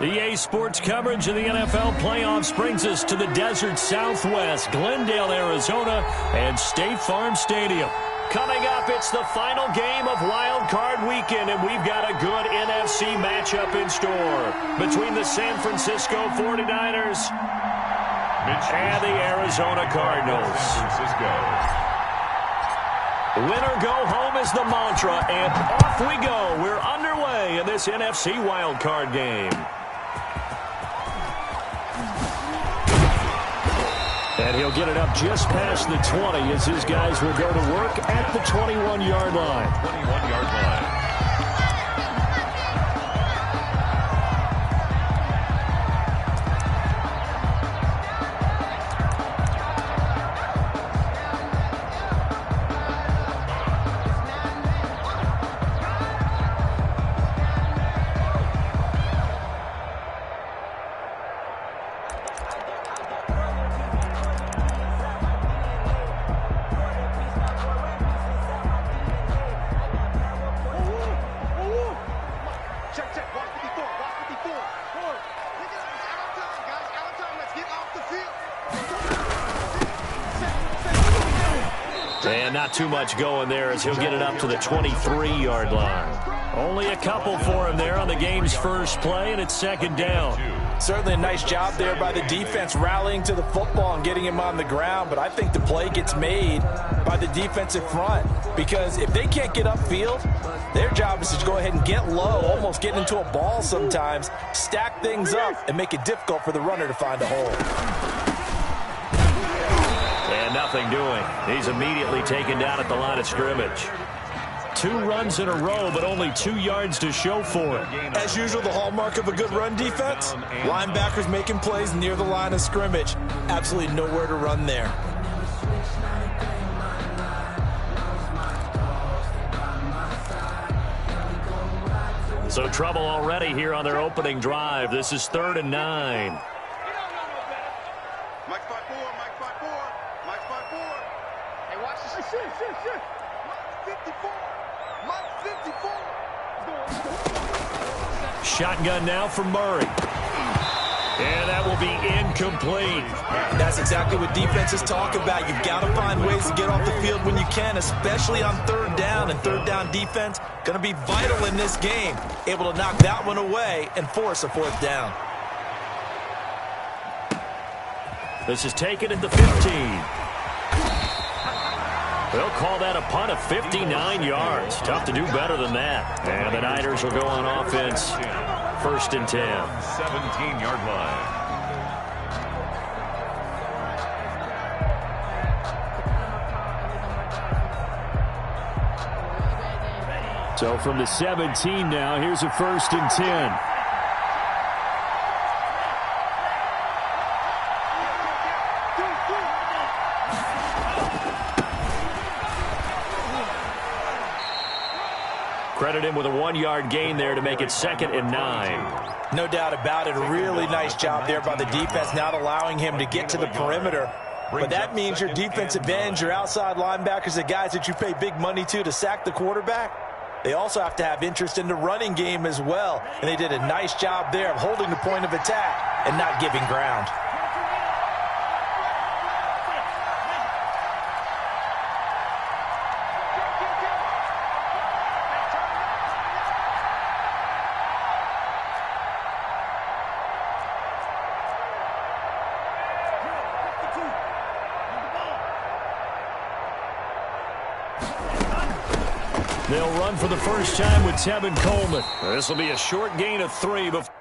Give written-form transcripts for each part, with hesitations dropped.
EA Sports coverage of the NFL playoffs brings us to the desert Southwest, Glendale, Arizona, and State Farm Stadium. Coming up, it's the final game of Wild Card Weekend, and we've got a good NFC matchup in store between the San Francisco 49ers and the Arizona Cardinals. Win or go home is the mantra, and off we go. We're underway in this NFC Wild Card game. And he'll get it up just past the 20 as his guys will go to work at the 21-yard line. 21-yard line. And not too much going there as he'll get it up to the 23-yard line. Only a couple for him there on the game's first play, and it's second down. Certainly a nice job there by the defense rallying to the football and getting him on the ground, but I think the play gets made by the defensive front because if they can't get upfield, their job is to go ahead and get low, almost get into a ball sometimes, stack things up, and make it difficult for the runner to find a hole. And nothing doing. He's immediately taken down at the line of scrimmage. 2 runs in a row, but only 2 yards to show for it. As usual, the hallmark of a good run defense, linebackers making plays near the line of scrimmage. Absolutely nowhere to run there. So trouble already here on their opening drive. This is 3rd and 9. Shotgun now for Murray. And that will be incomplete. That's exactly what defenses talk about. You've got to find ways to get off the field when you can, especially on 3rd down. And 3rd down defense going to be vital in this game. Able to knock that one away and force a 4th down. This is taken at the 15. They'll call that a punt of 59 yards. Tough to do better than that. And the Niners will go on offense. 1st and 10. 17-yard line. So from the 17 now, here's a 1st and 10. Credit him with a 1-yard gain there to make it 2nd and 9. No doubt about it. A really nice job there by the defense, not allowing him to get to the perimeter. But that means your defensive ends, your outside linebackers, the guys that you pay big money to sack the quarterback, they also have to have interest in the running game as well. And they did a nice job there of holding the point of attack and not giving ground. They'll run for the first time with Tevin Coleman. This will be a short gain of 3 before.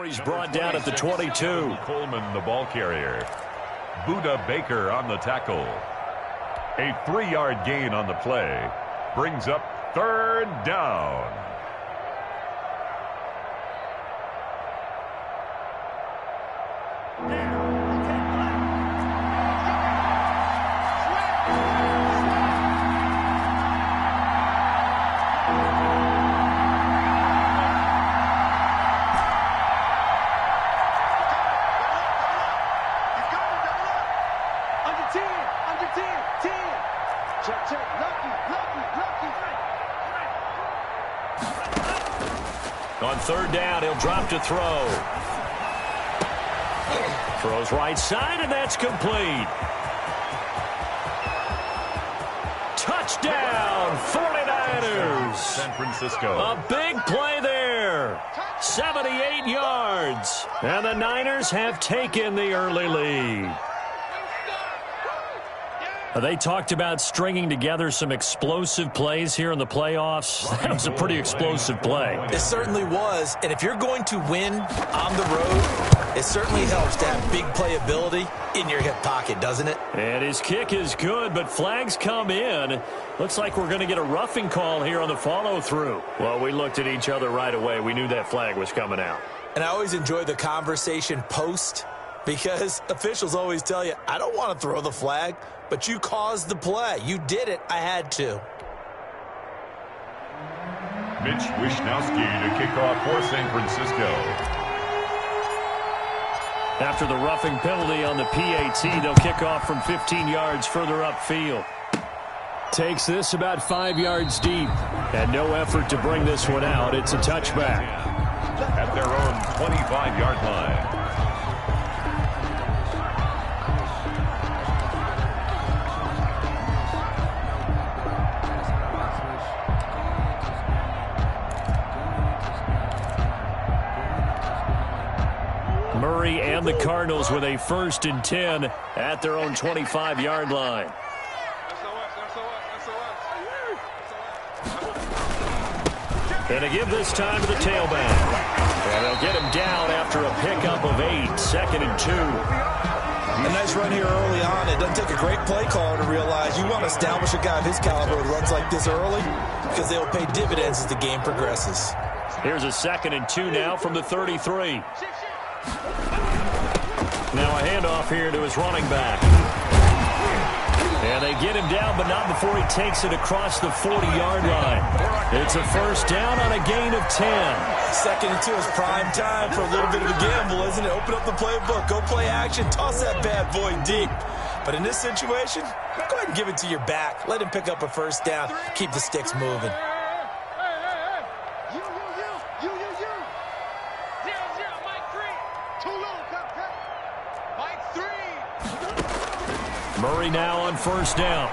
He's brought down at the 22. Coleman, the ball carrier. Buda Baker on the tackle. A 3-yard gain on the play. Brings up 3rd down. On third down, he'll drop to throw. Throws right side, and that's complete. Touchdown, 49ers. San Francisco. A big play there. 78 yards. And the Niners have taken the early lead. They talked about stringing together some explosive plays here in the playoffs. That was a pretty explosive play. It certainly was. And if you're going to win on the road, it certainly helps to have big playability in your hip pocket, doesn't it? And his kick is good, but flags come in. Looks like we're going to get a roughing call here on the follow-through. Well, we looked at each other right away. We knew that flag was coming out. And I always enjoy the conversation post, because officials always tell you, I don't want to throw the flag, but you caused the play. You did it. I had to. Mitch Wishnowsky to kick off for San Francisco. After the roughing penalty on the PAT, they'll kick off from 15 yards further upfield. Takes this about 5 yards deep. And no effort to bring this one out. It's a touchback. At their own 25-yard line. Murray and the Cardinals with a 1st and 10 at their own 25-yard line. And to give this time to the tailback. And they'll get him down after a pickup of 8, 2nd and 2. A nice run here early on. It doesn't take a great play caller to realize you want to establish a guy of his caliber who runs like this early, because they'll pay dividends as the game progresses. Here's a 2nd and 2 now from the 33. Now a handoff here to his running back. And they get him down, but not before he takes it across the 40-yard line. It's a 1st down on a gain of 10. 2nd and 2 is prime time for a little bit of a gamble, isn't it? Open up the playbook, go play action, toss that bad boy deep. But in this situation, go ahead and give it to your back. Let him pick up a 1st down, keep the sticks moving. Murray now on 1st down.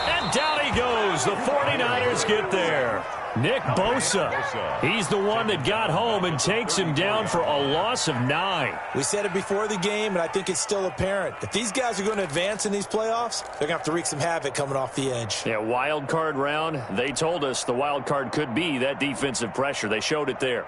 And down he goes. The 49ers get there. Nick Bosa. He's the one that got home and takes him down for a loss of 9. We said it before the game, and I think it's still apparent. If these guys are going to advance in these playoffs, they're going to have to wreak some havoc coming off the edge. Yeah, wild card round. They told us the wild card could be that defensive pressure. They showed it there.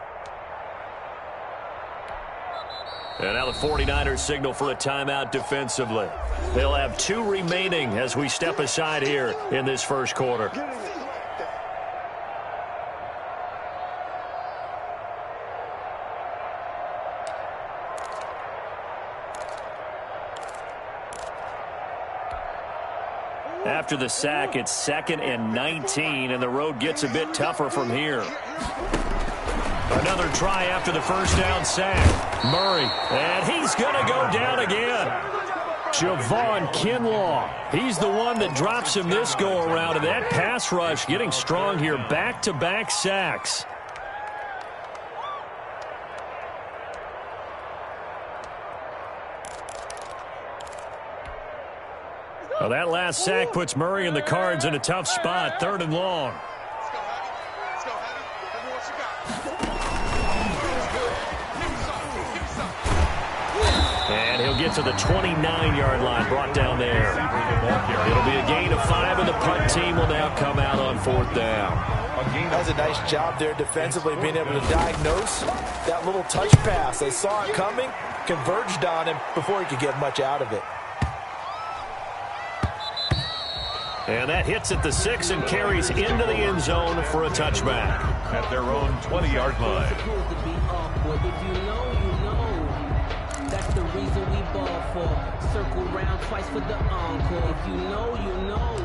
And now the 49ers signal for a timeout defensively. They'll have 2 remaining as we step aside here in this 1st quarter. After the sack, it's 2nd and 19, and the road gets a bit tougher from here. Another try after the 1st down sack. Murray, and he's going to go down again. Javon Kinlaw, he's the one that drops him this go-around, and that pass rush getting strong here. Back-to-back sacks. Well, that last sack puts Murray and the Cards in a tough spot, 3rd and long. And he'll get to the 29-yard line, brought down there. It'll be a gain of 5, and the punt team will now come out on 4th down. That's a nice job there defensively, being able to diagnose that little touch pass. They saw it coming, converged on him before he could get much out of it. And that hits at the 6 and carries into the end zone for a touchback. At their own 20-yard line. That's the reason we ball for. Circle round twice for the encore. If you know, you know.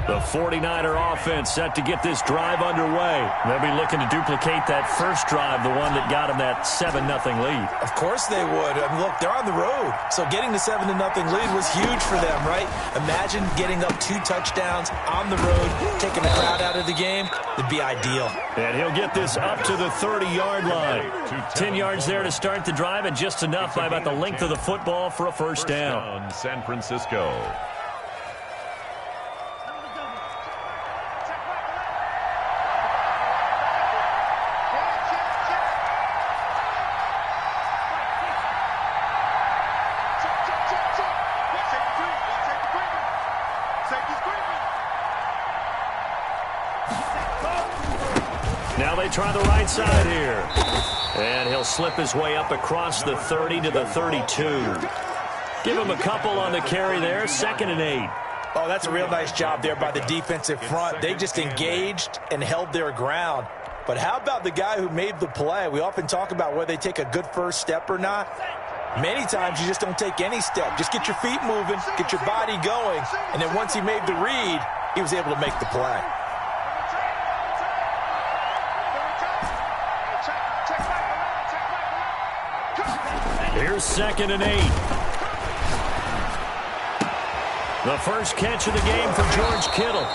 The 49er offense set to get this drive underway. They'll be looking to duplicate that first drive, the one that got them that 7-0 lead. Of course they would. I mean, look, they're on the road. So getting the 7-0 lead was huge for them, right? Imagine getting up 2 touchdowns on the road, taking the crowd out of the game. It'd be ideal. And he'll get this up to the 30-yard line. 10 yards there to start the drive, and just enough by about the length of the football for a first down. San Francisco. Now they try the right side here. And he'll slip his way up across the 30 to the 32. Give him a couple on the carry there. 2nd and 8. Oh, that's a real nice job there by the defensive front. They just engaged and held their ground. But how about the guy who made the play? We often talk about whether they take a good first step or not. Many times you just don't take any step. Just get your feet moving, get your body going. And then once he made the read, he was able to make the play. Here's 2nd and 8. The first catch of the game for George Kittle.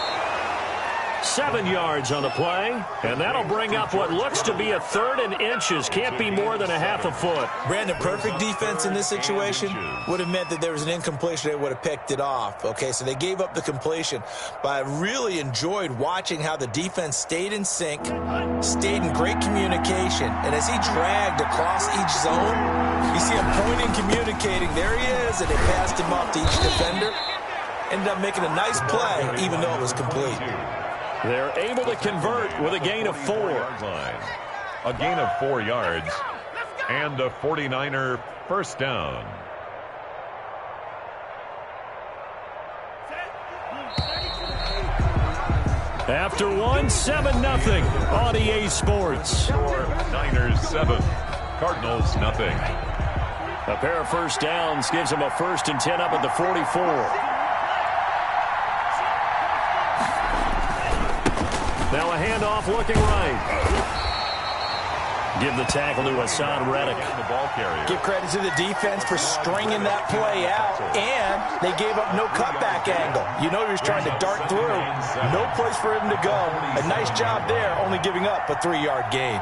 7 yards on the play, and that'll bring up what looks to be a 3rd and inches. Can't be more than a half a foot. Brandon, perfect defense in this situation would have meant that there was an incompletion. They would have picked it off. Okay, so they gave up the completion. But I really enjoyed watching how the defense stayed in sync, stayed in great communication. And as he dragged across each zone, you see him pointing, communicating. There he is, and they passed him off to each defender. Ended up making a nice play, even though it was complete. They're able to convert with a gain of 4. A gain of 4 yards and a 49er first down. After 1, 7-0 on EA Sports. Niners 7, Cardinals nothing. A pair of first downs gives them a 1st and 10 up at the 44. Now a handoff looking right. Give the tackle to Hassan Reddick. The ball carrier. Give credit to the defense for stringing that play out, and they gave up no cutback angle. You know he was trying to dart through. No place for him to go. A nice job there, only giving up a 3-yard gain.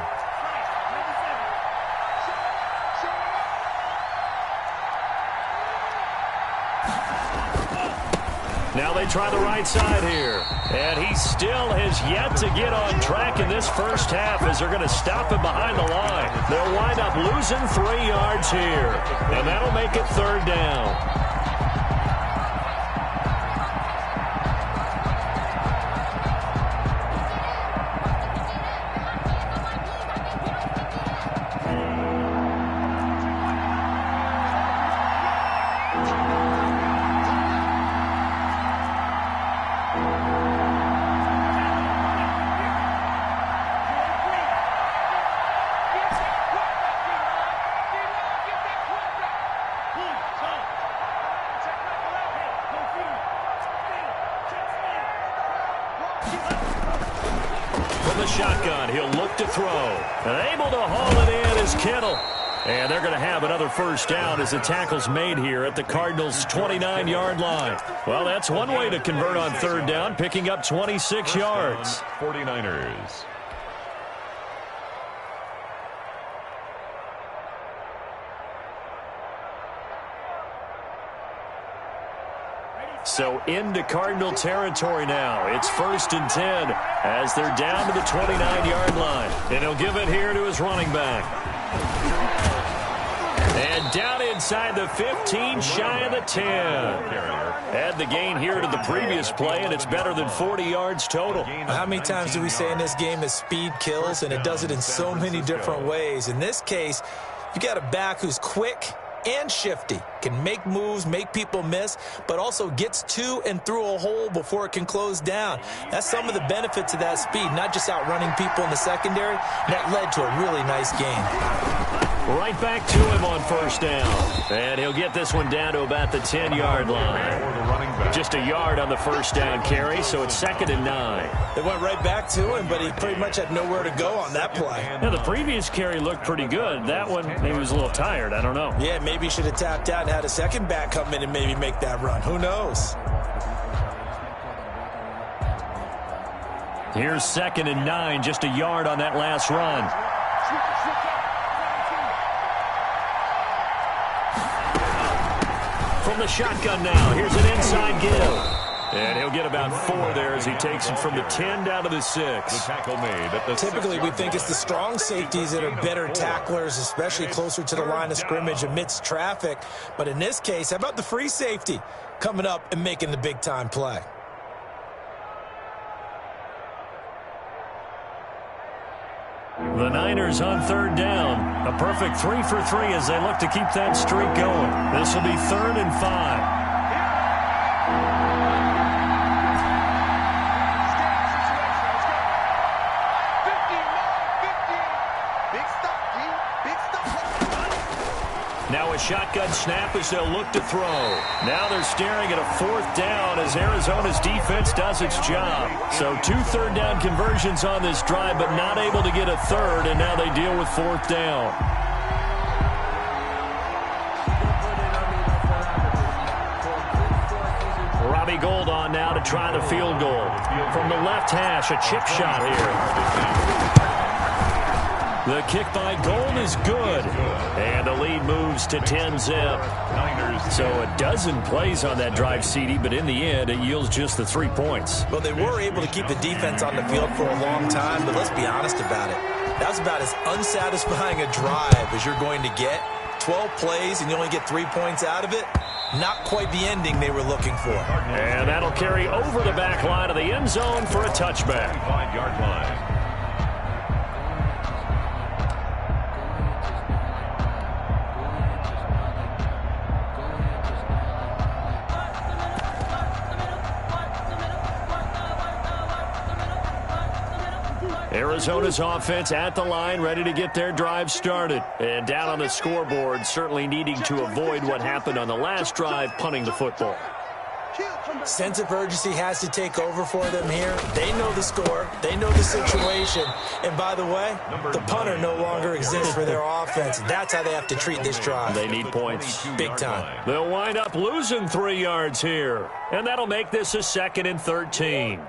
Now they try the right side here. And he still has yet to get on track in this first half as they're going to stop him behind the line. They'll wind up losing 3 yards here. And that'll make it 3rd down. The shotgun, he'll look to throw. And able to haul it in is Kittle. And they're going to have another first down as the tackle's made here at the Cardinals' 29-yard line. Well, that's one way to convert on 3rd down, picking up 26 yards. 49ers. So into Cardinal territory now. It's 1st and 10 as they're down to the 29-yard line. And he'll give it here to his running back. And down inside the 15, shy of the 10. Add the gain here to the previous play, and it's better than 40 yards total. How many times do we say in this game that speed kills, and it does it in so many different ways? In this case, you got a back who's quick and shifty. can make moves, make people miss, but also gets to and through a hole before it can close down. That's some of the benefits of that speed, not just outrunning people in the secondary. That led to a really nice game. Right back to him on first down. And he'll get this one down to about the 10-yard line. Just a yard on the first down carry, so it's 2nd and 9. They went right back to him, but he pretty much had nowhere to go on that play. Yeah, the previous carry looked pretty good. That one, maybe he was a little tired. I don't know. Yeah, maybe he should have tapped out and had a second back come in and maybe make that run. Who knows? Here's 2nd and 9, just a yard on that last run. From the shotgun now, here's an inside give. And he'll get about 4 there as he takes it from the 10 down to the 6. The tackle made at the Typically, we think it's the strong safeties that are better tacklers, especially closer to the line of scrimmage amidst traffic. But in this case, how about the free safety coming up and making the big-time play? The Niners on 3rd down. A perfect 3 for 3 as they look to keep that streak going. This will be 3rd and 5. Now a shotgun snap as they'll look to throw. Now they're staring at a 4th down as Arizona's defense does its job. So 2 third down conversions on this drive, but not able to get a 3rd, and now they deal with 4th down. Robbie Gould on now to try the field goal. From the left hash, a chip shot here. The kick by Gould is good. And the lead moves to 10-zip. So a dozen plays on that drive, CD, but in the end, it yields just the 3 points. Well, they were able to keep the defense on the field for a long time, but let's be honest about it. That was about as unsatisfying a drive as you're going to get. 12 plays and you only get 3 points out of it. Not quite the ending they were looking for. And that'll carry over the back line of the end zone for a touchback. 5-yard line. Arizona's offense at the line, ready to get their drive started. And down on the scoreboard, certainly needing to avoid what happened on the last drive, punting the football. Sense of urgency has to take over for them here. They know the score. They know the situation. And by the way, the punter no longer exists for their offense. That's how they have to treat this drive. They need points. Big time. They'll wind up losing 3 yards here. And that'll make this a 2nd and 13.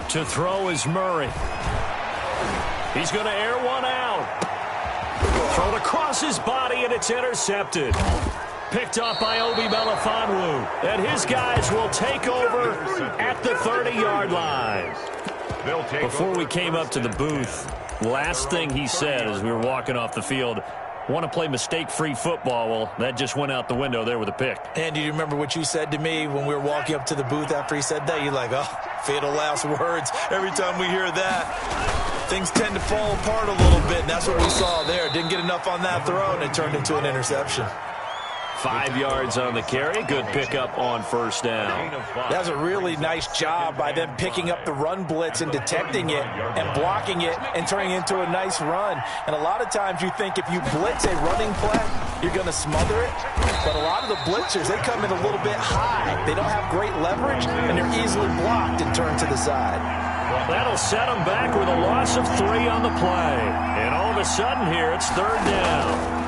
To throw is Murray. He's going to air one out. Thrown across his body, and it's intercepted. Picked off by Obi Melifonwu. And his guys will take over at the 30-yard line. Before we came up to the booth, last thing he said as we were walking off the field, want to play mistake-free football. Well, that just went out the window there with a pick. And do you remember what you said to me when we were walking up to the booth after he said that? You're like, oh, fatal last words. Every time we hear that, things tend to fall apart a little bit, and that's what we saw there. Didn't get enough on that throw, and it turned into an interception. 5 yards on the carry. Good pickup on first down. That was a really nice job by them picking up the run blitz and detecting it and blocking it and turning it into a nice run. And a lot of times you think if you blitz a running play, you're going to smother it. But a lot of the blitzers, they come in a little bit high. They don't have great leverage, and they're easily blocked and turned to the side. That'll set them back with a loss of 3 on the play. And all of a sudden here, it's 3rd down.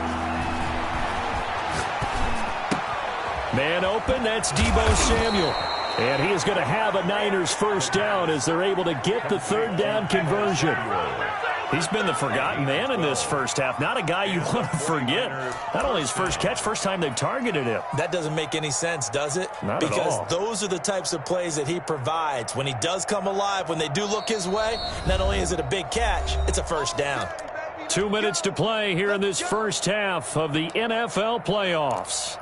Man open, that's Deebo Samuel. And he is going to have a Niners first down as they're able to get the 3rd down conversion. He's been the forgotten man in this first half. Not a guy you want to forget. Not only his first catch, first time they've targeted him. That doesn't make any sense, does it? Not at all. Because those are the types of plays that he provides. When he does come alive, when they do look his way, not only is it a big catch, it's a first down. 2 minutes to play here in this first half of the NFL playoffs.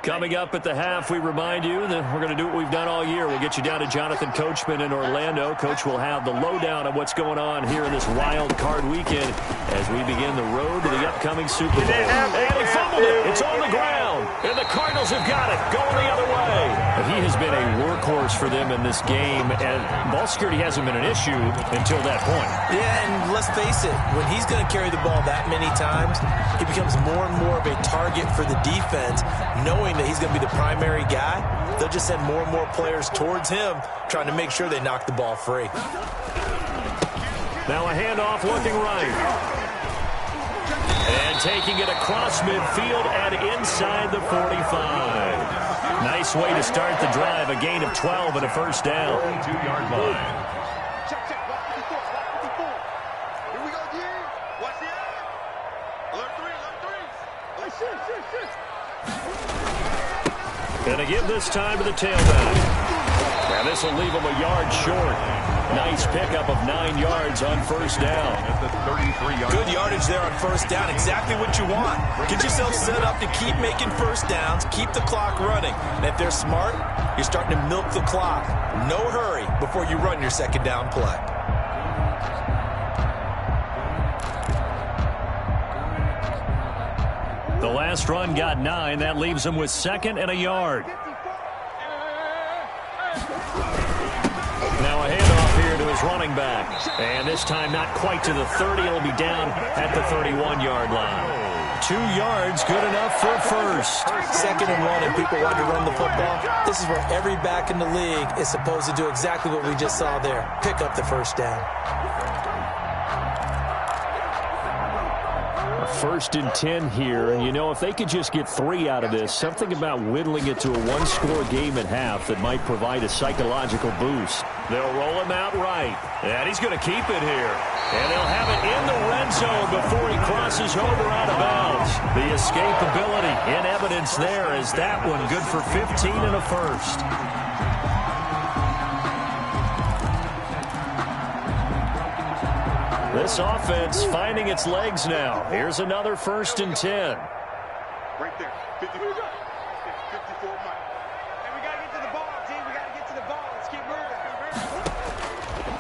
Coming up at the half, we remind you that we're going to do what we've done all year. We'll get you down to Jonathan Coachman in Orlando. Coach will have the lowdown of what's going on here in this wild card weekend as we begin the road to the upcoming Super Bowl. And he fumbled it. It's on the ground. And the Cardinals have got it. Going the other way. He has been a workhorse for them in this game, and ball security hasn't been an issue until that point. Yeah, and let's face it, when he's going to carry the ball that many times, he becomes more and more of a target for the defense, knowing that he's going to be the primary guy. They'll just send more and more players towards him, trying to make sure they knock the ball free. Now a handoff looking right. And taking it across midfield and inside the 45. Nice way to start the drive. A gain of 12 and a first down. 42-yard line. Check, check. Block 54. Block 54. Here we go, D. Watch the eye. Alert 3. Alert 3. Gonna give this time to the tailback. And this will leave him a yard short. Nice pickup of 9 yards on first down. At the 33-yard. Good yardage there on first down. Exactly what you want. Get yourself set up to keep making first downs, keep the clock running. And if they're smart, you're starting to milk the clock. No hurry before you run your second down play. The last run got 9. That leaves him with second and a yard. Now a handoff here to his running back. And this time not quite to the 30. It'll be down at the 31-yard line. 2 yards, good enough for first. Second and 1, and people want to run the football. This is where every back in the league is supposed to do exactly what we just saw there. Pick up the first down. First and 10 here, and you know, if they could just get 3 out of this, something about whittling it to a one-score game at half that might provide a psychological boost. They'll roll him out right, and he's going to keep it here. And they'll have it in the red zone before he crosses over out of bounds. The escapability in evidence there as that one good for 15 and a first. This offense finding its legs now. Here's another first and 10. Right there. 54. 54 Mike. And we got to get to the ball, team. We got to get to the ball. Let's keep moving.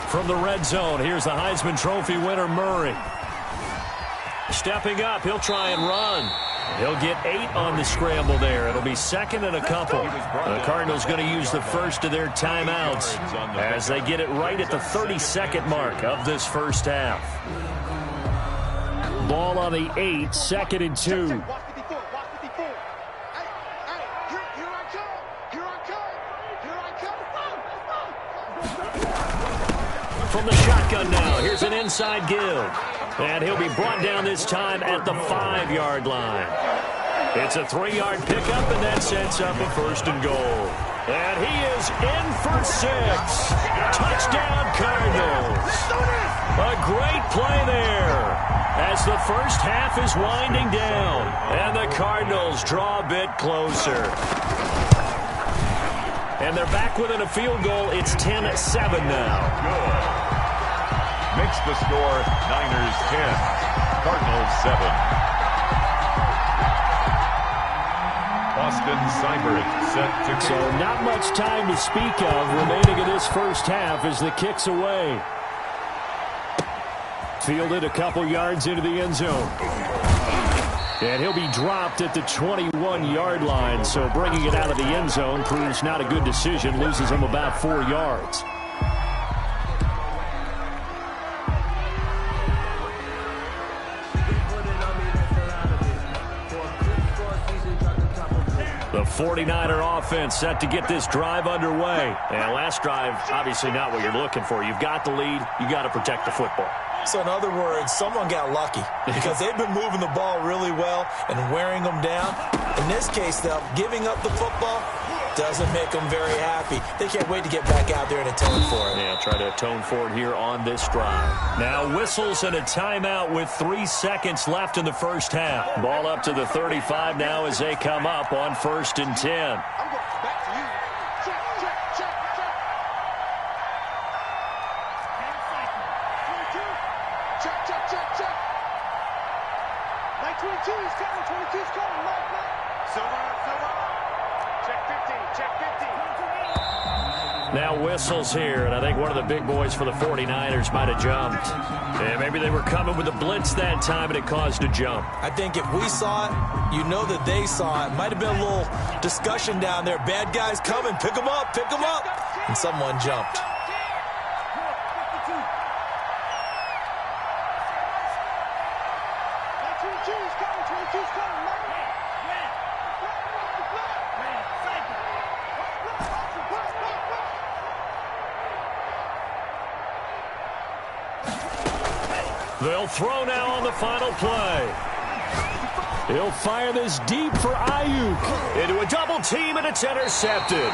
From the red zone, here's the Heisman Trophy winner, Murray. Stepping up, he'll try and run. He'll get 8 on the scramble there. It'll be second and a couple. The Cardinals going to use the first of their timeouts as they get it right at the 32nd mark of this first half. Ball on the 8, second and 2. Watch 54. Watch 54. Hey, here I come. Here I come. Here I come. From the shotgun now, here's an inside give. And he'll be brought down this time at the 5-yard line. It's a 3-yard pickup, and that sets up a first and goal. And he is in for 6. Touchdown, Cardinals. A great play there as the first half is winding down. And the Cardinals draw a bit closer. And they're back within a field goal. It's 10-7 now. Good. Makes the score Niners 10, Cardinals 7. Austin Seibert set to So not much time to speak of remaining in this first half as the kick's away. Fielded a couple yards into the end zone. And he'll be dropped at the 21-yard line, so bringing it out of the end zone proves not a good decision, loses him about 4 yards. The 49er offense set to get this drive underway. And last drive, obviously not what you're looking for. You've got the lead. You got to protect the football. So in other words, someone got lucky because they've been moving the ball really well and wearing them down. In this case, though, giving up the football doesn't make them very happy. They can't wait to get back out there and atone for it. Yeah, try to atone for it here on this drive. Now whistles and a timeout with 3 seconds left in the first half. Ball up to the 35 now as they come up on 1st and 10. I'm going back to you. Check, check, check, check. Check, check, check, check. Like 22 is coming. 22 is coming. Mike. Silver. Now whistles here, and I think one of the big boys for the 49ers might have jumped. And maybe they were coming with a blitz that time, and it caused a jump. I think if we saw it, you know that they saw it. Might have been a little discussion down there. Bad guys coming. Pick them up. Pick them up. And someone jumped. They'll throw now on the final play. He'll fire this deep for Ayuk. Into a double team, and it's intercepted.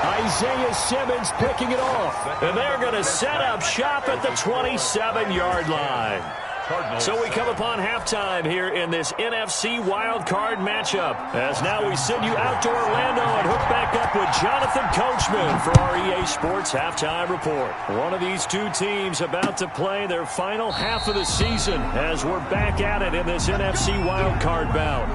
Isaiah Simmons picking it off. And they're going to set up shop at the 27-yard line. So we come upon halftime here in this NFC wildcard matchup. As now we send you out to Orlando and hook back up with Jonathan Coachman for our EA Sports Halftime Report. One of these two teams about to play their final half of the season as we're back at it in this NFC wildcard bout.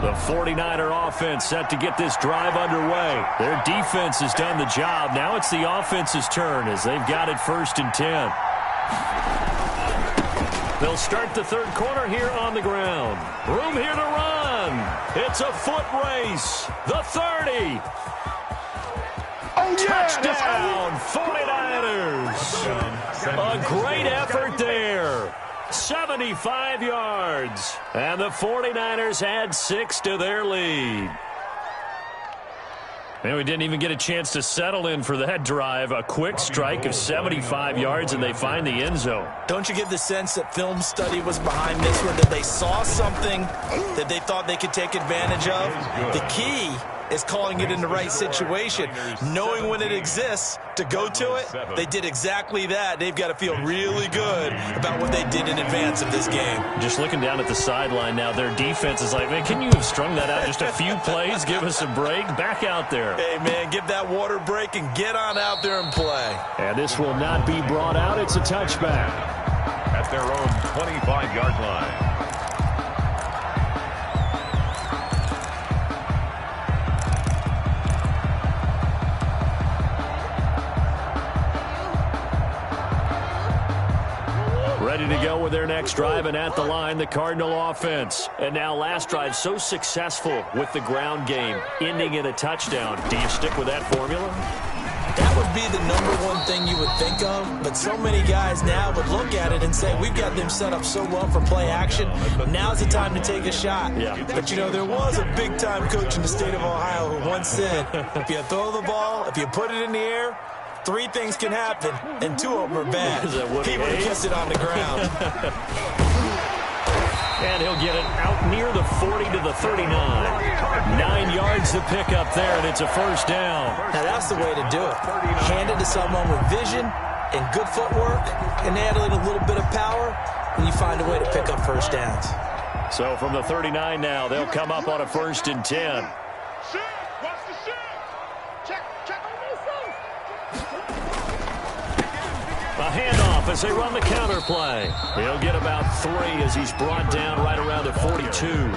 The 49er offense set to get this drive underway. Their defense has done the job. Now it's the offense's turn as they've got it 1st and 10. They'll start the third quarter here on the ground. Room here to run. It's a foot race. The 30. Touchdown, 49ers. A great effort there. 75 yards. And the 49ers add 6 to their lead. And we didn't even get a chance to settle in for that drive. A quick strike of 75 yards, and they find the end zone. Don't you get the sense that film study was behind this one, that they saw something that they thought they could take advantage of? The key is calling it in the right situation, knowing when it exists to go to it. They did exactly that. They've got to feel really good about what they did in advance of this game. Just looking down at the sideline now, their defense is like, man, can you have strung that out just a few plays? Give us a break. Back out there. Hey, man, give that water break and get on out there and play. And this will not be brought out. It's a touchback. At their own 25-yard line. Ready to go with their next drive, and at the line, the Cardinal offense. And now last drive so successful with the ground game, ending in a touchdown. Do you stick with that formula? That would be the #1 thing you would think of, but so many guys now would look at it and say, we've got them set up so well for play action. Now's the time to take a shot. Yeah. But, you know, there was a big-time coach in the state of Ohio who once said, if you throw the ball, if you put it in the air, 3 things can happen, and 2 of them are bad. He would have kept it on the ground. And he'll get it out near the 40 to the 39. 9 yards to pick up there, and it's a first down. Now, that's the way to do it. Hand it to someone with vision and good footwork, and add a little bit of power, and you find a way to pick up first downs. So from the 39 now, they'll come up on a 1st and 10. A handoff as they run the counter play. He'll get about 3 as he's brought down right around the 42.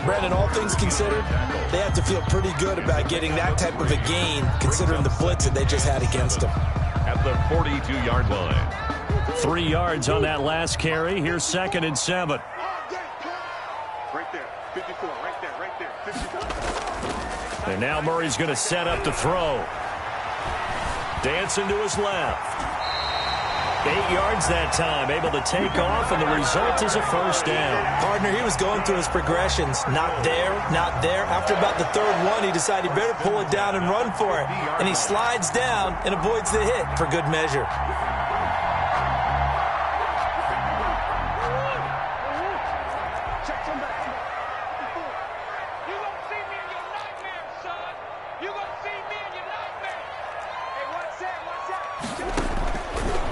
Brandon, all things considered, they have to feel pretty good about getting that type of a gain, considering the blitz that they just had against them. At the 42-yard line. 3 yards on that last carry. Here's 2nd and 7. Right there, 54, right there, 54. And now Murray's going to set up to throw. Dancing to his left. 8 yards that time, able to take off, and the result is a first down. Partner, he was going through his progressions. Not there, not there. After about the 3rd one, he decided he better pull it down and run for it. And he slides down and avoids the hit for good measure.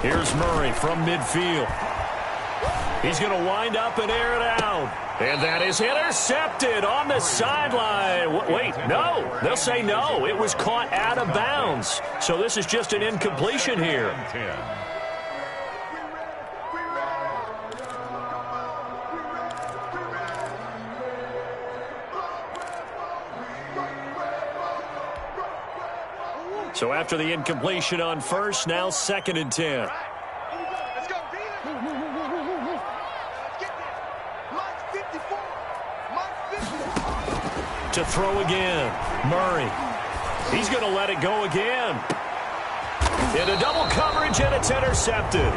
Here's Murray from midfield. He's going to wind up and air it out. And that is intercepted on the sideline. Wait, no. They'll say no. It was caught out of bounds. So this is just an incompletion here. So after the incompletion on first, now 2nd and 10. Let's go, D. Let's get there. Mine's 54. Mine's 50. To throw again. Murray. He's going to let it go again. Into double coverage, and it's intercepted.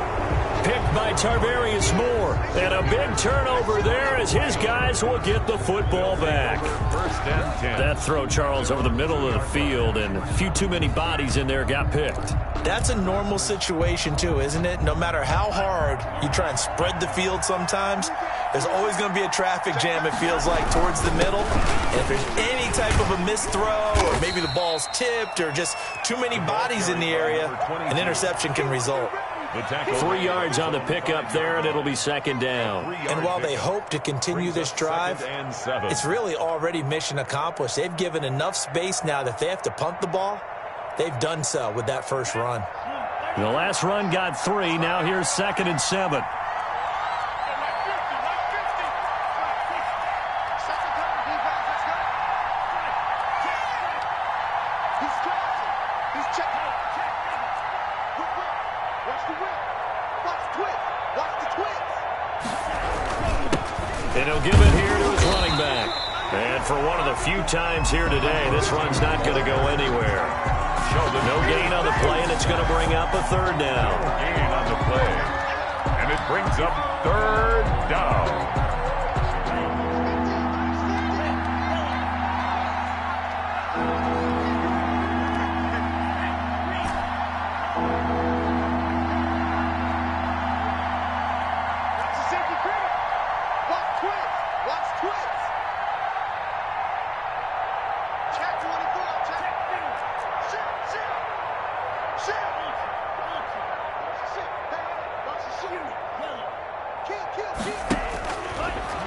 Picked by Tarvarius Moore. And a big turnover there as his guys will get the football back. 1st and 10. That throw, Charles, over the middle of the field, and a few too many bodies in there got picked. That's a normal situation, too, isn't it? No matter how hard you try and spread the field sometimes, there's always going to be a traffic jam, it feels like, towards the middle. And if there's any type of a missed throw, or maybe the ball's tipped, or just too many bodies in the area, an interception can result. 3 yards on the pickup there, and it'll be 2nd down. And while they hope to continue this drive, it's really already mission accomplished. They've given enough space now that they have to punt the ball. They've done so with that first run. The last run got 3. Now here's 2nd and 7. And he'll give it here to his running back. And for one of the few times here today, this run's not going to go anywhere. No gain on the play, and it's going to bring up a 3rd down. Gain on the play. And it brings up 3rd down.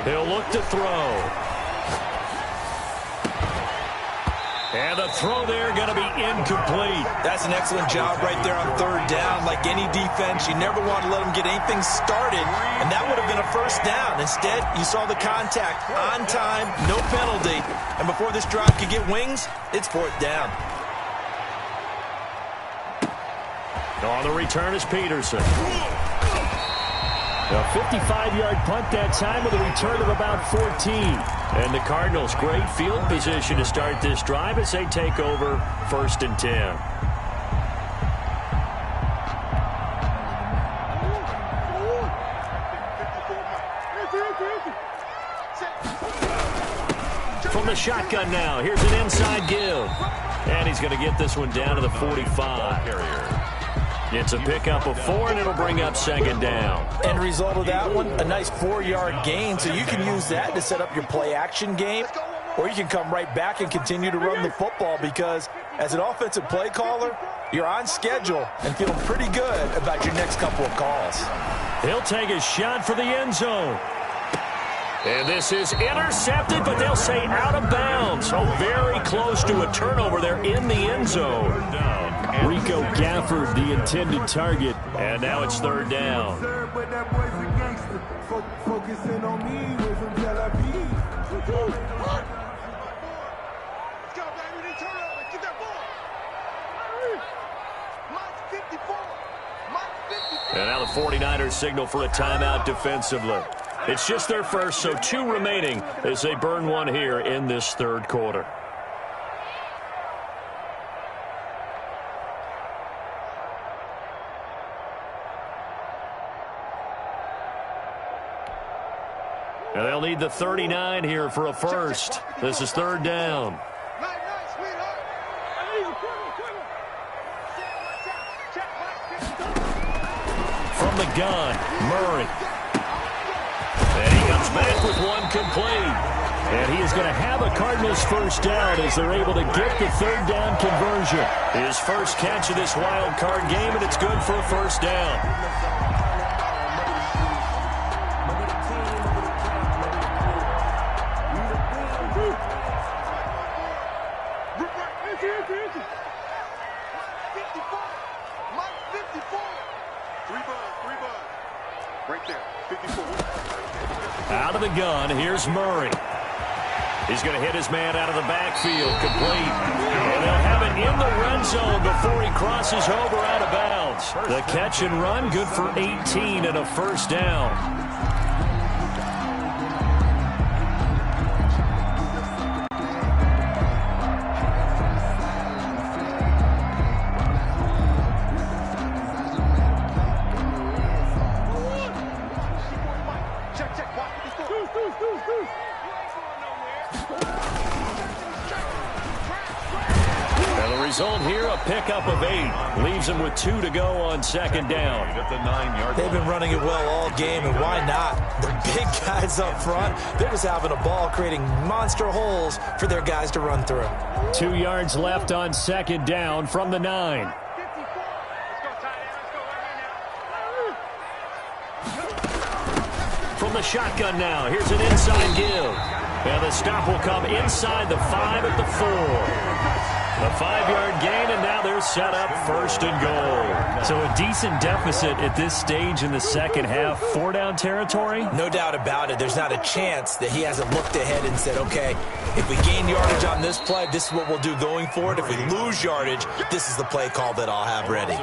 He'll look to throw. And the throw there going to be incomplete. That's an excellent job right there on 3rd down. Like any defense, you never want to let them get anything started, and that would have been a 1st down. Instead, you saw the contact on time, no penalty, and before this drive could get wings, it's 4th down. On the return is Peterson. A 55-yard punt that time with a return of about 14. And the Cardinals, great field position to start this drive as they take over 1st and 10. From the shotgun now, here's an inside give. And he's going to get this one down to the 45. It's a pickup of 4, and it'll bring up 2nd down. End result of that one, a nice 4-yard gain, so you can use that to set up your play-action game, or you can come right back and continue to run the football because as an offensive play caller, you're on schedule and feeling pretty good about your next couple of calls. He'll take a shot for the end zone. And this is intercepted, but they'll say out of bounds. So very close to a turnover there in the end zone. Rico Gafford, the intended target, and now it's 3rd down. And now the 49ers signal for a timeout defensively. It's just their first, so 2 remaining as they burn one here in this 3rd quarter. And they'll need the 39 here for a first. This is 3rd down. From the gun, Murray. And he comes back with one complete. And he is going to have a Cardinals 1st down as they're able to get the 3rd down conversion. His first catch of this wild card game, and it's good for a 1st down. Out of the gun, here's Murray. He's going to hit his man out of the backfield, complete. And they'll have it in the red zone before he crosses over out of bounds. The catch and run, good for 18 and a first down. Result here, a pickup of 8. Leaves him with 2 to go on second down. They've been running it well all game, and why not? The big guys up front, they're just having a ball, creating monster holes for their guys to run through. 2 yards left on second down from the 9. From the shotgun now, here's an inside give. And the stop will come inside the 5 at the 4. A 5-yard gain, and now they're set up first and goal. So a decent deficit at this stage in the second half. 4-down territory? No doubt about it. There's not a chance that he hasn't looked ahead and said, okay, if we gain yardage on this play, this is what we'll do going forward. If we lose yardage, this is the play call that I'll have ready.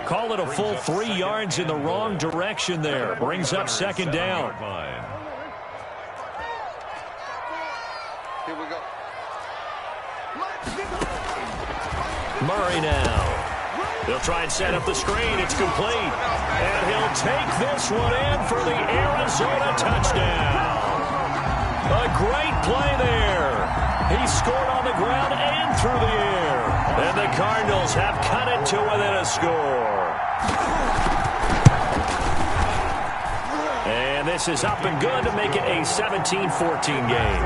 Call it a full 3 yards in the wrong direction there. Brings up second down. Here we go. Murray now. They'll try and set up the screen. It's complete. And he'll take this one in for the Arizona touchdown. A great play there. He scored on the ground and through the air. And the Cardinals have cut it to within a score. And this is up and good to make it a 17-14 game.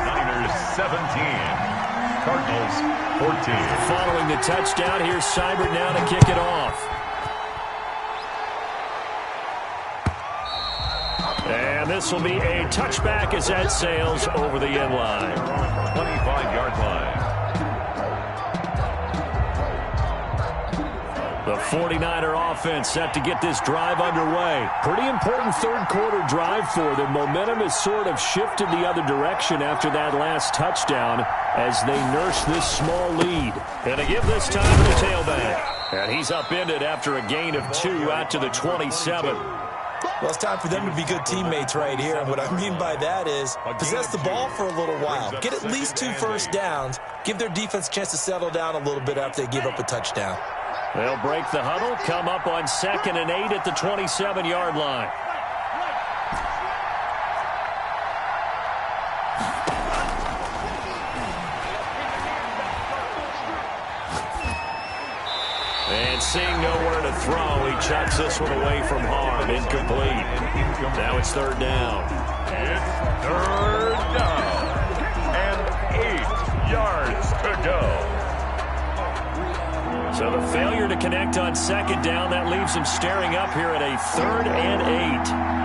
Niners 17. Cardinals 14. Following the touchdown, here's Seibert now to kick it off. And this will be a touchback as that sails over the end line. 25-yard line. The 49er offense set to get this drive underway. Pretty important third-quarter drive for them. Momentum has sort of shifted the other direction after that last touchdown as they nurse this small lead. And to give this time to the tailback. And he's upended after a gain of 2 out to the 27. Well, it's time for them to be good teammates right here. And what I mean by that is possess the ball for a little while. Get at least 2 first downs. Give their defense a chance to settle down a little bit after they give up a touchdown. They'll break the huddle, come up on 2nd and 8 at the 27-yard line. And seeing nowhere to throw, he chucks this one away from harm. Incomplete. Now it's 3rd down. It's 3rd down. And 8 yards to go. So the failure to connect on 2nd down, that leaves him staring up here at a 3rd and 8.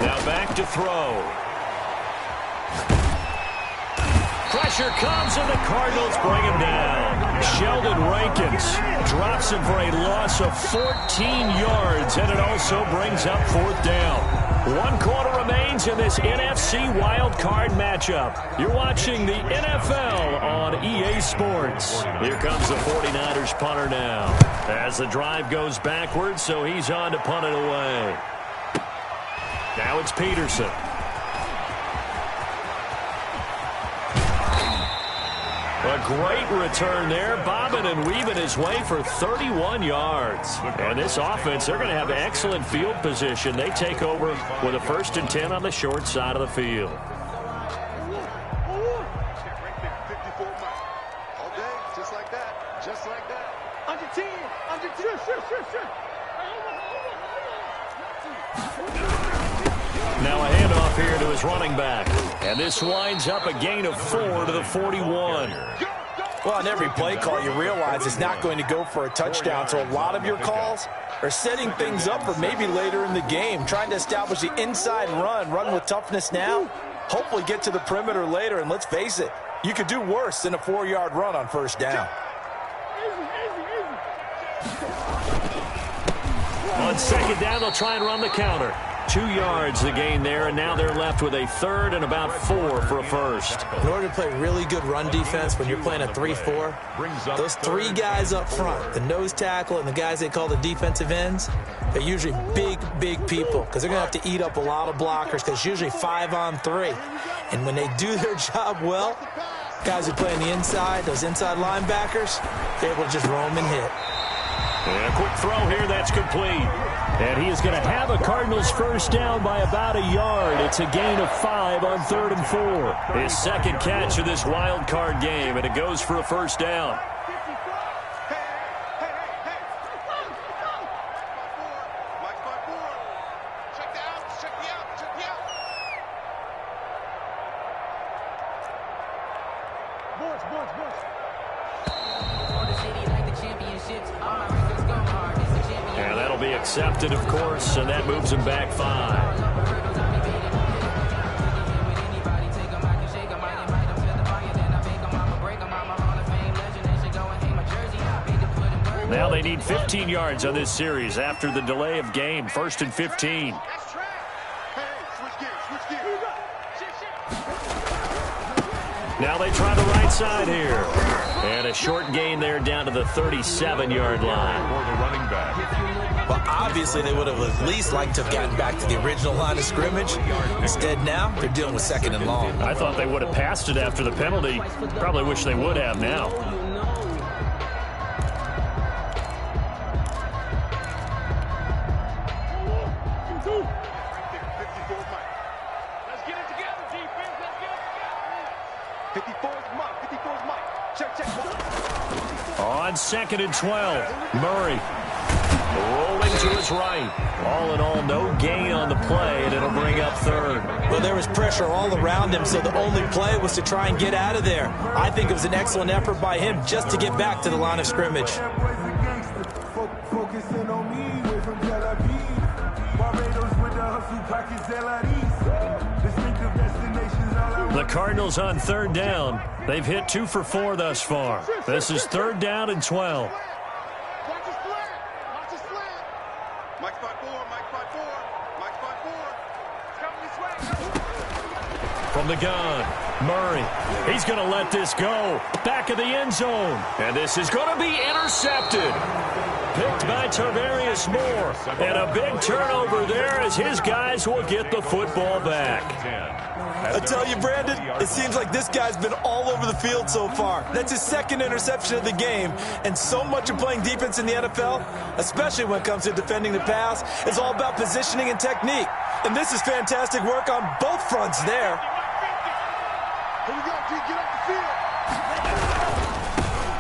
Now back to throw. Pressure comes, and the Cardinals bring him down. Sheldon Rankins drops him for a loss of 14 yards, and it also brings up 4th down. 1 quarter remains in this NFC wildcard matchup. You're watching the NFL on EA Sports. Here comes the 49ers punter now. As the drive goes backwards, so he's on to punt it away. Now it's Peterson. A great return there, bobbing and weaving his way for 31 yards. And this offense, they're going to have excellent field position. They take over with a 1st and 10 on the short side of the field. All day, just like that, just like that. Under 10, under 10, sure. Now a handoff here to his running back. And this winds up a gain of 4 to the 41. Well, on every play call, you realize it's not going to go for a touchdown. So a lot of your calls, or setting things up for maybe later in the game, trying to establish the inside run with toughness now, hopefully get to the perimeter later, and let's face it, you could do worse than a 4-yard run on first down. On second down, they'll try and run the counter. 2 yards the gain there, and now they're left with a third and about 4 for a first. In order to play really good run defense when you're playing a 3-4, those 3 guys up front, the nose tackle and the guys they call the defensive ends, they're usually big people because they're going to have to eat up a lot of blockers because it's usually 5-on-3. And when they do their job well, guys who play on the inside, those inside linebackers, they're able to just roam and hit. And a quick throw here, that's complete. And he is going to have a Cardinals first down by about a yard. It's a gain of 5 on 3rd and 4. His second catch of this wild card game, and it goes for a first down. And that'll be accepted, of course, and that moves him back 5. Now they need 15 yards on this series after the delay of game. 1st and 15. Now they try the right side here. And a short gain there down to the 37-yard line. For the running back. Well, obviously they would have at least liked to have gotten back to the original line of scrimmage. Instead now, they're dealing with 2nd and long. I thought they would have passed it after the penalty. Probably wish they would have now. On 2nd and 12, Murray rolling to his right. All in all, no gain on the play, and it'll bring up 3rd. Well, there was pressure all around him, so the only play was to try and get out of there. I think it was an excellent effort by him just to get back to the line of scrimmage. The Cardinals on 3rd down. They've hit 2 for 4 thus far. This is 3rd down and 12. From the gun, Murray. He's going to let this go. Back of the end zone. And this is going to be intercepted. Picked by Tarvarius Moore. And a big turnover there as his guys will get the football back. I tell you, Brandon, it seems like this guy's been all over the field so far. That's his 2nd interception of the game. And so much of playing defense in the NFL, especially when it comes to defending the pass, is all about positioning and technique. And this is fantastic work on both fronts there. Here we go, G, get off the field.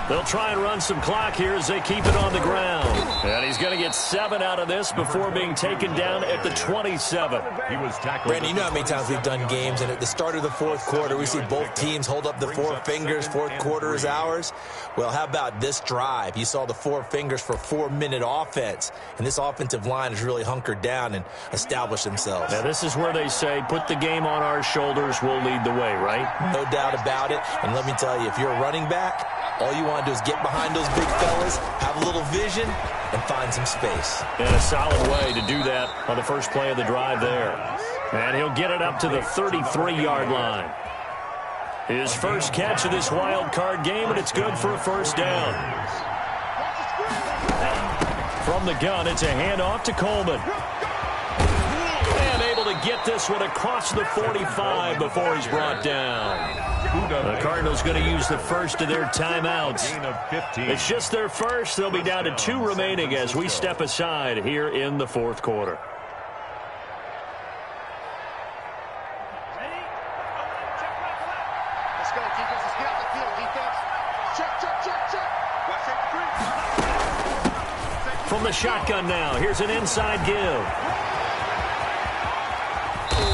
They'll try and run some clock here as they keep it on the ground. And he's going to get 7 out of this before being taken down at the 27. He was tackled. Brandon, you know how many times we've done games, and at the start of the 4th quarter, we see both teams hold up the 4 fingers, 4th quarter is ours. Well, how about this drive? You saw the 4 fingers for 4-minute offense, and this offensive line has really hunkered down and established themselves. Now, this is where they say, put the game on our shoulders, we'll lead the way, right? No doubt about it, and let me tell you, if you're a running back, all you want to do is get behind those big fellas, have a little vision, and find some space. And a solid way to do that on the first play of the drive there. And he'll get it up to the 33-yard line. His first catch of this wild card game, and it's good for a first down. From the gun, it's a handoff to Coleman. And able to get this one across the 45 before he's brought down. The Cardinals going to use the first of their timeouts. It's just their first. They'll be down to 2 remaining as we step aside here in the 4th quarter. Let's go, defense. Let's get out the field, defense. Check. Watch safety 3. From the shotgun now, here's an inside give.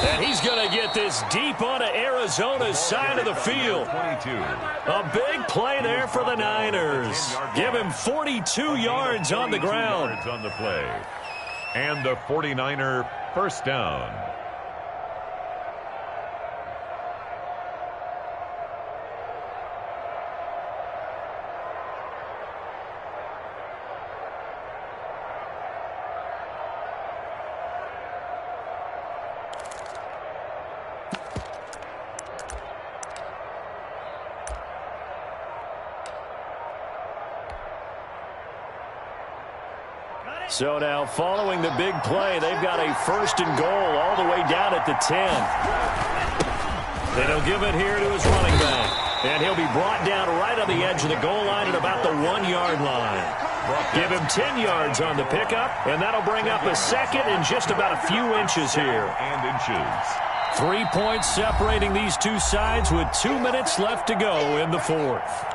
And he's going to get this deep onto Arizona's side of the field. 22. A big play there for the Niners. Give him 42 yards on the ground. Yards on the play. And the 49er first down. So now following the big play, they've got a first and goal all the way down at the 10. And he'll give it here to his running back. And he'll be brought down right on the edge of the goal line at about the 1-yard line. Give him 10 yards on the pickup, and that'll bring up a second and just about a few inches here. 3 points separating these two sides with 2 minutes left to go in the fourth.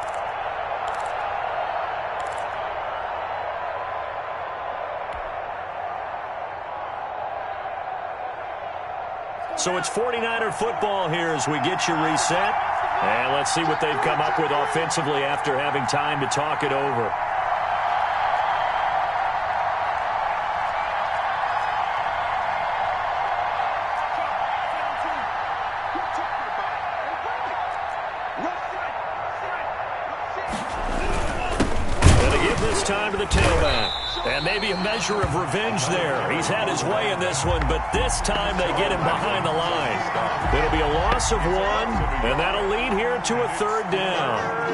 So it's 49er football here as we get you reset. And let's see what they've come up with offensively after having time to talk it over. Going to give this time to the tailback. And maybe a measure of revenge there. He's had his way in this one, but this time they get him behind the line. It'll be a loss of 1, and that'll lead here to a third down.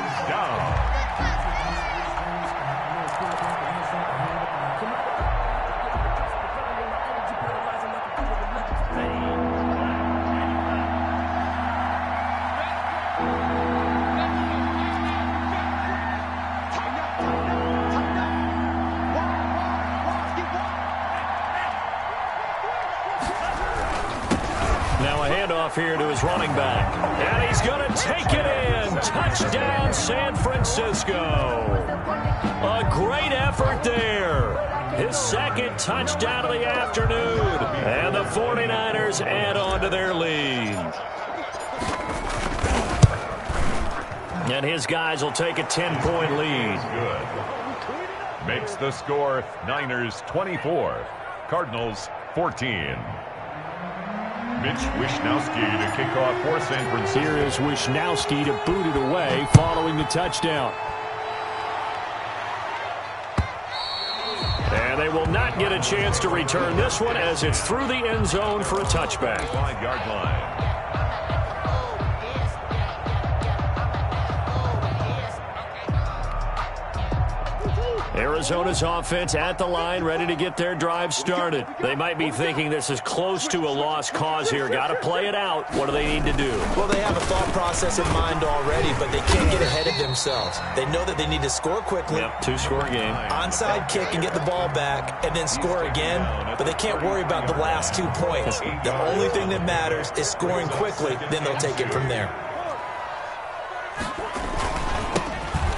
Here to his running back. And he's going to take it in. Touchdown, San Francisco. A great effort there. His second touchdown of the afternoon. And the 49ers add on to their lead. And his guys will take a 10-point lead. Good. Makes the score Niners 24, Cardinals 14. Mitch Wishnowsky to kick off for San Francisco. Here is Wishnowsky to boot it away following the touchdown. And they will not get a chance to return this one as it's through the end zone for a touchback. 5-yard line. Arizona's offense at the line, ready to get their drive started. They might be thinking this is close to a lost cause here. Got to play it out. What do they need to do? Well, they have a thought process in mind already, but they can't get ahead of themselves. They know that they need to score quickly. Yep, 2-score game. Onside kick and get the ball back, and then score again. But they can't worry about the last 2 points. The only thing that matters is scoring quickly. Then they'll take it from there.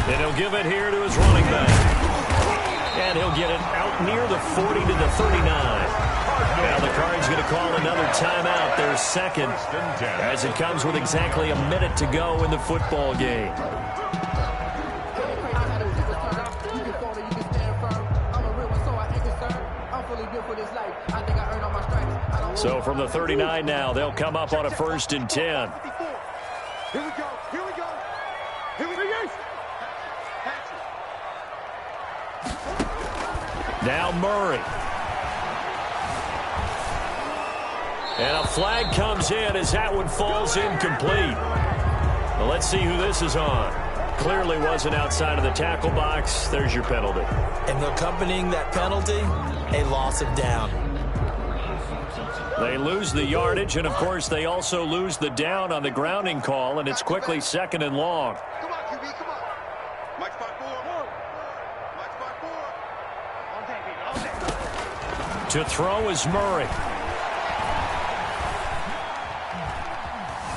And he'll give it here to his running back. And he'll get it out near the 40 to the 39. Now the Cards going to call another timeout, their second, as it comes with exactly a minute to go in the football game. So from the 39 now, they'll come up on a 1st and 10. Here we go. Here we go. Here we go. Now Murray. And a flag comes in as that one falls incomplete. Well, let's see who this is on. Clearly wasn't outside of the tackle box. There's your penalty. And accompanying that penalty, a loss of down. They lose the yardage, and of course they also lose the down on the grounding call, and it's quickly 2nd and long. Come on, QB, come on. Mike spot 4. Mike spot 4. To throw is Murray.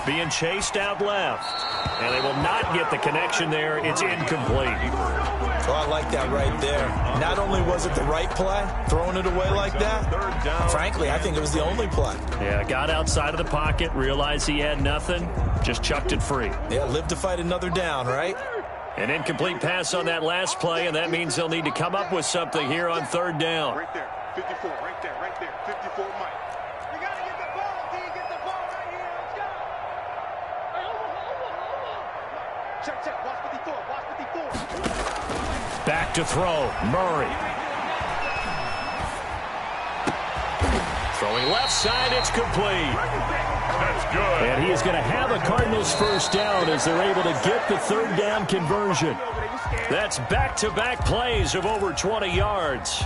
being chased out left. And they will not get the connection there. It's incomplete. Oh, I like that right there. Not only was it the right play, throwing it away like that, frankly, I think it was the only play. Yeah, got outside of the pocket, realized he had nothing, just chucked it free. Yeah, live to fight another down, right? An incomplete pass on that last play, and that means they'll need to come up with something here on third down. Right there, 54, right there, 54, Mike. You got to get the ball, D. Get the ball right here. Let's go. Hey, hold on. Check. Watch 54. Back to throw. Murray. Throwing left side, it's complete. That's good. And he is going to have a Cardinals first down as they're able to get the third down conversion. That's back-to-back plays of over 20 yards.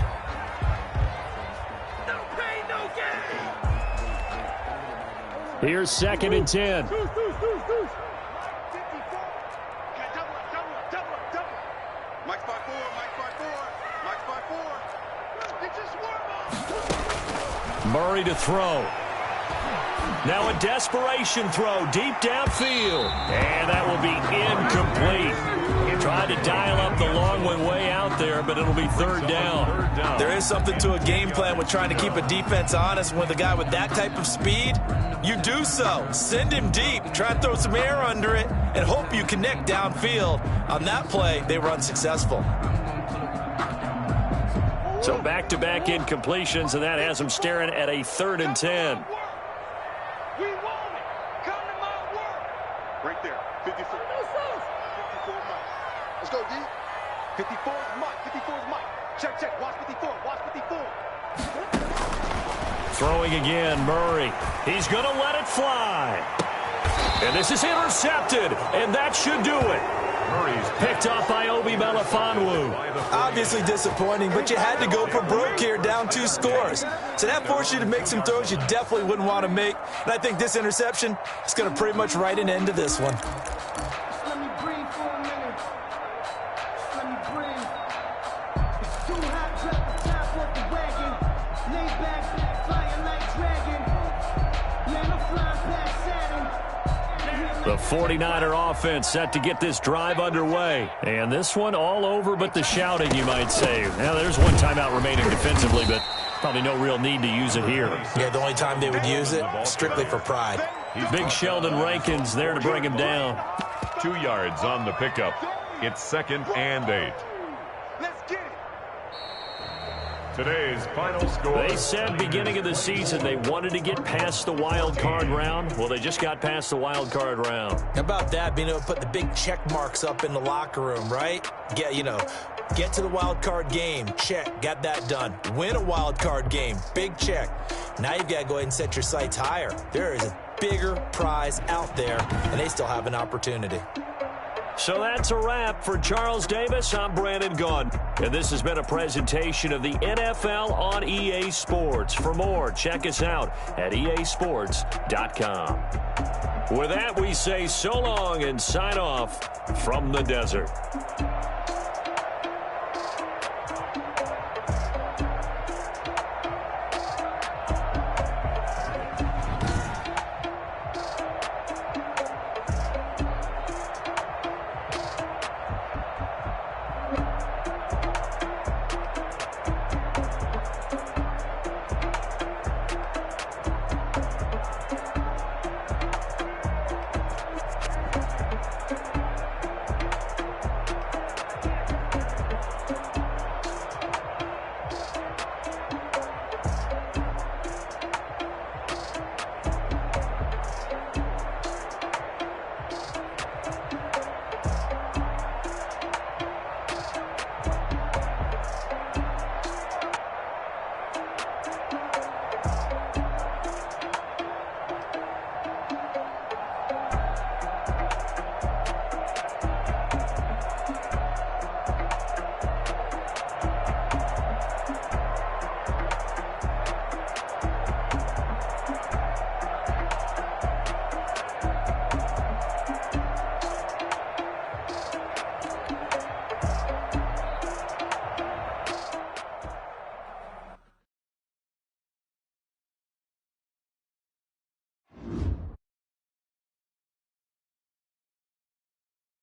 No pain, no gain. Here's 2nd and 10. 54. Double. Mike's by four. It's just warm up. Murray to throw. Now a desperation throw deep downfield. And that will be incomplete. Tried to dial up the long one way out there, but it'll be third down. There is something to a game plan with trying to keep a defense honest with a guy with that type of speed. You do so. Send him deep. Try and throw some air under it and hope you connect downfield. On that play, they were unsuccessful. So back-to-back incompletions, and that has them staring at a 3rd and 10. We want it. Come to my work. Right there. 54. 54 Mike. Let's go, D. 54 is Mike. Check. Watch 54. Throwing again, Murray. He's going to let it fly. And this is intercepted, and that should do it. Murray's Picked off by Obi Melifonwu. Obviously disappointing, but you had to go for broke here, down 2 scores. So that forced you to make some throws you definitely wouldn't want to make. And I think this interception is going to pretty much write an end to this one. Let me breathe for a minute. Let me breathe. It's too hot, drop the top off the wagon. Lay back, flying like dragon. Man, I'm flying past Saturn. The 49er offense set to get this drive underway. And this one all over but the shouting, you might say. Now, there's one timeout remaining defensively, but probably no real need to use it here. Yeah, the only time they would use it, strictly for pride. Big Sheldon Rankins there to bring him down. 2 yards on the pickup. It's 2nd and 8. Let's get it. Today's final score. They said beginning of the season they wanted to get past the wild card round. Well, they just got past the wild card round. How about that, being able to put the big check marks up in the locker room, right? Get to the wild card game, check, got that done. Win a wild card game, big check. Now you've got to go ahead and set your sights higher. There is a bigger prize out there, and they still have an opportunity. So that's a wrap for Charles Davis. I'm Brandon Gaudin, and this has been a presentation of the NFL on EA Sports. For more, check us out at easports.com. With that, we say so long and sign off from the desert.